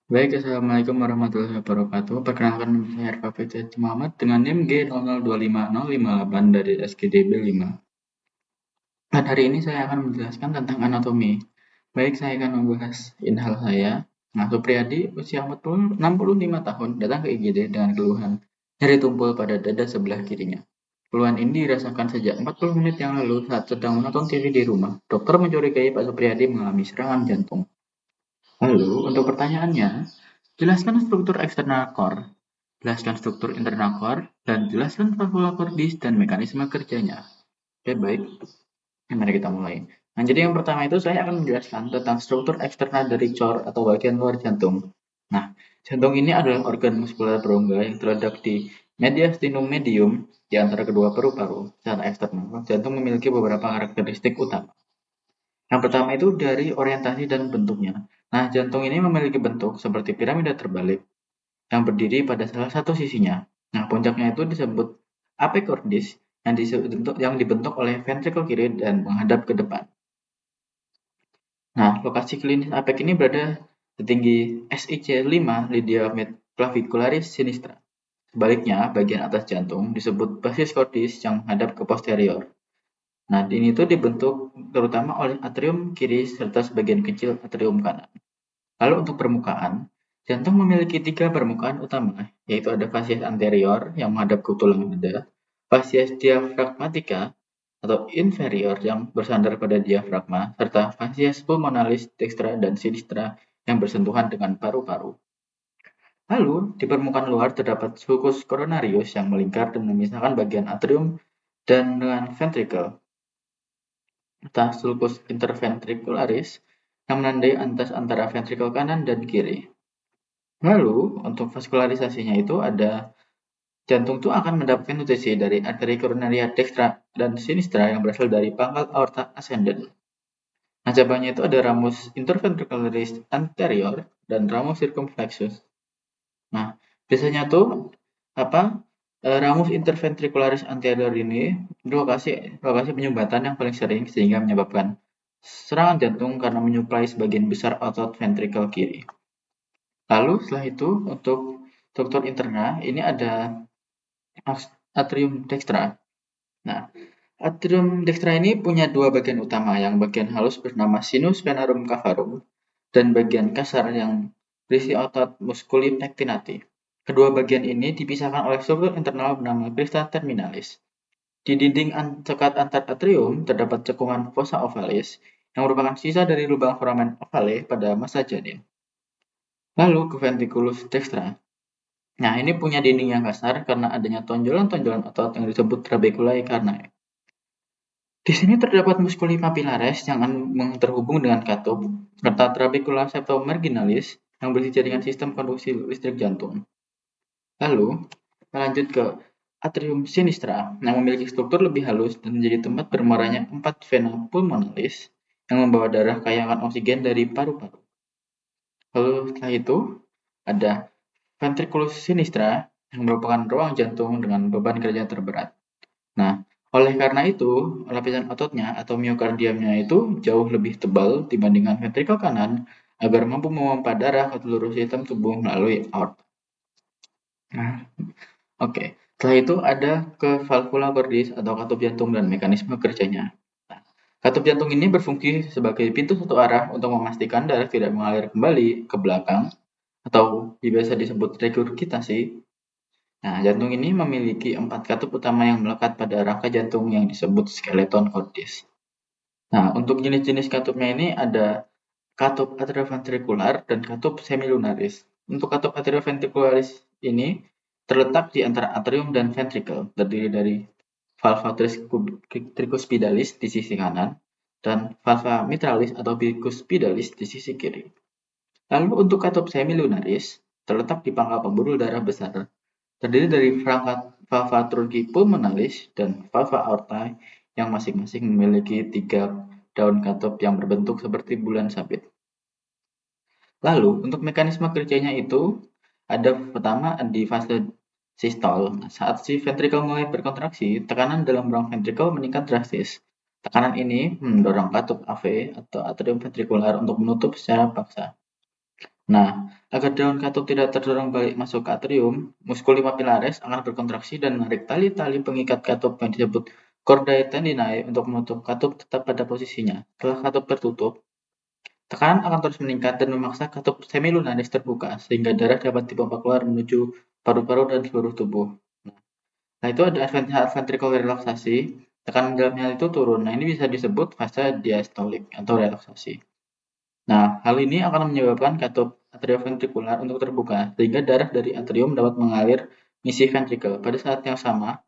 Baik, Assalamualaikum warahmatullahi wabarakatuh. Perkenalkan nama saya Arfa Fitriati Muhammad dengan NIM G00250058 dari SKDB 5. Dan hari ini saya akan menjelaskan tentang anatomi. Baik, saya akan membahas inhal saya. Nah, Supriyadi, usia 65 tahun, datang ke IGD dengan keluhan nyeri tumpul pada dada sebelah kirinya. Keluhan ini dirasakan sejak 40 menit yang lalu saat sedang menonton TV di rumah. Dokter mencurigai Pak Supriyadi mengalami serangan jantung. Lalu, untuk pertanyaannya, jelaskan struktur eksternal core, jelaskan struktur internal core, dan jelaskan valvula cordis dan mekanisme kerjanya. Oke, baik. Mari kita mulai. Nah, jadi yang pertama itu saya akan menjelaskan tentang struktur eksternal dari core atau bagian luar jantung. Nah, jantung ini adalah organ muskular berongga yang terletak di mediastinum medium di antara kedua paru-paru. Secara eksternal, jantung memiliki beberapa karakteristik utama. Yang pertama itu dari orientasi dan bentuknya. Nah, jantung ini memiliki bentuk seperti piramida terbalik yang berdiri pada salah satu sisinya. Nah, puncaknya itu disebut apicordis yang dibentuk oleh ventrikel kiri dan menghadap ke depan. Nah, lokasi klinis apik ini berada setinggi SIC5 Lydia clavicularis sinistra. Sebaliknya, bagian atas jantung disebut basis cordis yang menghadap ke posterior. Nah, ini tuh dibentuk terutama oleh atrium kiri serta sebagian kecil atrium kanan. Lalu untuk permukaan, jantung memiliki tiga permukaan utama, yaitu ada fasies anterior yang menghadap ke tulang dada, fasies diafragmatica atau inferior yang bersandar pada diafragma, serta fasies pulmonalis dextra dan sinistra yang bersentuhan dengan paru-paru. Lalu, di permukaan luar terdapat sulcus coronarius yang melingkar dan memisahkan bagian atrium dan dengan ventricle, serta sulcus interventricularis yang menandai antas antara ventrikel kanan dan kiri. Lalu, untuk vaskularisasinya itu ada jantung itu akan mendapatkan nutrisi dari arteri koronaria dextra dan sinistra yang berasal dari pangkal aorta ascendens. Nah, cabangnya itu ada ramus interventricularis anterior dan ramus circumflexus. Nah, biasanya tuh apa ramus interventricularis anterior ini lokasi penyumbatan yang paling sering sehingga menyebabkan serangan jantung karena menyuplai sebagian besar otot ventrikel kiri. Lalu setelah itu untuk struktur internal ini ada atrium dextra. Nah, atrium dextra ini punya dua bagian utama, yang bagian halus bernama sinus venarum cavarum dan bagian kasar yang berisi otot musculi pectinati. Kedua bagian ini dipisahkan oleh struktur internal bernama crista terminalis. Di dinding cekat antar atrium terdapat cekungan fossa ovalis yang merupakan sisa dari lubang foramen ovale pada masa janin. Lalu ke ventriculus dextra. Nah, ini punya dinding yang kasar karena adanya tonjolan-tonjolan otot yang disebut trabeculae carnae. Di sini terdapat musculi papillaris yang terhubung dengan katup, serta trabecula septomarginalis yang berisi jaringan sistem konduksi listrik jantung. Lalu, kita lanjut ke atrium sinistra yang memiliki struktur lebih halus dan menjadi tempat bermuaranya 4 vena pulmonalis yang membawa darah kaya akan oksigen dari paru-paru. Lalu setelah itu, ada ventriculus sinistra yang merupakan ruang jantung dengan beban kerja terberat. Nah, oleh karena itu, lapisan ototnya atau miokardiumnya itu jauh lebih tebal dibandingkan ventrikel kanan agar mampu memompa darah ke seluruh sistem tubuh melalui aorta. Nah, oke. Setelah itu ada ke valvula cordis atau katup jantung dan mekanisme kerjanya. Nah, katup jantung ini berfungsi sebagai pintu satu arah untuk memastikan darah tidak mengalir kembali ke belakang atau biasa disebut regurgitasi. Nah, jantung ini memiliki 4 katup utama yang melekat pada rangka jantung yang disebut skeleton cordis. Nah, untuk jenis-jenis katupnya ini ada katup atrioventrikular dan katup semilunaris. Untuk katup atrioventrikularis ini terletak di antara atrium dan ventricle, terdiri dari valva tricuspidalis di sisi kanan dan valva mitralis atau bicuspidalis di sisi kiri. Lalu untuk katup semilunaris terletak di pangkal pembuluh darah besar, terdiri dari valva trunci pulmonalis dan valva aorta yang masing-masing memiliki 3 daun katup yang berbentuk seperti bulan sabit. Lalu, untuk mekanisme kerjanya itu, ada pertama di fase sistol. Saat si ventrikel mulai berkontraksi, tekanan dalam ruang ventrikel meningkat drastis. Tekanan ini mendorong katup AV atau atrium ventrikular untuk menutup secara paksa. Nah, Agar daun katup tidak terdorong balik masuk ke atrium, muskul 5 pilares akan berkontraksi dan menarik tali-tali pengikat katup yang disebut chordae tendinae untuk menutup katup tetap pada posisinya. Setelah katup tertutup, tekanan akan terus meningkat dan memaksa katup semilunaris terbuka sehingga darah dapat dipompa keluar menuju paru-paru dan seluruh tubuh. Nah, itu ada ventricular relaksasi, tekanan dalamnya itu turun. Nah, ini bisa disebut fase diastolik atau relaksasi. Nah, hal ini akan menyebabkan katup atrioventrikular untuk terbuka, sehingga darah dari atrium dapat mengalir mengisi ventrikel. Pada saat yang sama,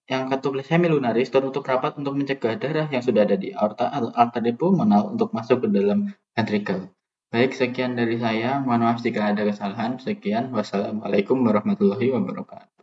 yang katup semilunaris tertutup rapat untuk mencegah darah yang sudah ada di aorta atau arteri pulmonal untuk masuk ke dalam ventrikel. Baik, sekian dari saya. Mohon maaf jika ada kesalahan. Sekian. Wassalamualaikum warahmatullahi wabarakatuh.